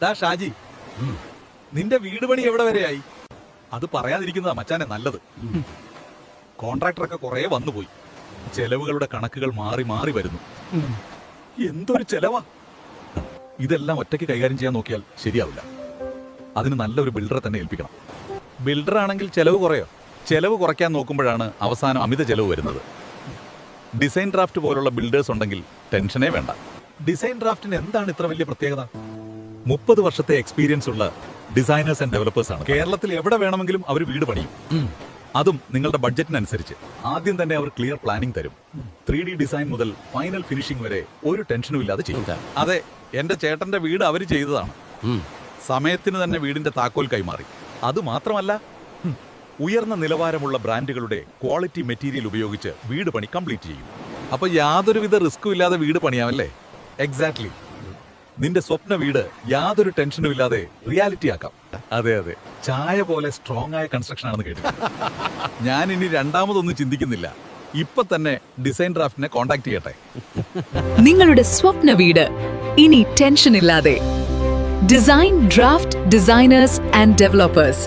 ഡാ ഷാജി, നിന്റെ വീട് പണി എവിടെ വരെയായി? അത് പറയാതിരിക്കുന്നതാ മച്ചാനെ നല്ലത്. കോൺട്രാക്ടറൊക്കെ കുറെ വന്നുപോയി. ചെലവുകളുടെ കണക്കുകൾ മാറി മാറി വരുന്നു. എന്തൊരു ചെലവാ! ഇതെല്ലാം ഒറ്റയ്ക്ക് കൈകാര്യം ചെയ്യാൻ നോക്കിയാൽ ശരിയാവില്ല. അതിന് നല്ലൊരു ബിൽഡറെ തന്നെ ഏൽപ്പിക്കണം. ബിൽഡർ ആണെങ്കിൽ ചെലവ് കുറയോ? ചെലവ് കുറയ്ക്കാൻ നോക്കുമ്പോഴാണ് അവസാനം അമിത ചെലവ് വരുന്നത്. ഡിസൈൻ ഡ്രാഫ്റ്റ് പോലുള്ള ബിൽഡേഴ്സ് ഉണ്ടെങ്കിൽ ടെൻഷനേ വേണ്ട. ഡിസൈൻ ഡ്രാഫ്റ്റിന് എന്താണ് ഇത്ര വലിയ പ്രത്യേകത? 30 വർഷത്തെ എക്സ്പീരിയൻസ് ഉള്ള ഡിസൈനേഴ്സ് ആൻഡ് ഡെവലപ്പേഴ്സ് ആണ്. കേരളത്തിൽ എവിടെ വേണമെങ്കിലും അവർ വീട് പണിയും. അതും നിങ്ങളുടെ ബഡ്ജറ്റിനനുസരിച്ച്. ആദ്യം തന്നെ അവർ ക്ലിയർ പ്ലാനിംഗ് തരും. 3D ഡിസൈൻ മുതൽ ഫൈനൽ ഫിനിഷിംഗ് വരെ ഒരു ടെൻഷനും ഇല്ലാതെ ചെയ്യും. അതെ, എന്റെ ചേട്ടന്റെ വീട് അവർ ചെയ്തതാണ്. സമയത്തിന് തന്നെ വീടിന്റെ താക്കോൽ കൈമാറി. അതുമാത്രമല്ല, ഉയർന്ന നിലവാരമുള്ള ബ്രാൻഡുകളുടെ ക്വാളിറ്റി മെറ്റീരിയൽ ഉപയോഗിച്ച് വീട് പണി കംപ്ലീറ്റ് ചെയ്യും. അപ്പൊ യാതൊരുവിധ റിസ്കും ഇല്ലാതെ വീട് പണിയാമല്ലേ? എക്സാക്ട്ലി. നിന്റെ സ്വപ്ന വീട് യാതൊരു ടെൻഷനും ഇല്ലാതെ റിയാലിറ്റി ആക്കാം. അതെ അതെ, ചായ പോലെ സ്ട്രോങ് ആയ കൺസ്ട്രക്ഷൻ ആണെന്ന് കേട്ടു. ഞാൻ ഇനി രണ്ടാമതൊന്നും ചിന്തിക്കുന്നില്ല. ഇപ്പൊ തന്നെ ഡിസൈൻ ഡ്രാഫ്റ്റിനെ കോൺടാക്ട് ചെയ്യട്ടെ. നിങ്ങളുടെ സ്വപ്ന വീട് ഇനി ടെൻഷൻ ഇല്ലാതെ. Design draft designers and developers.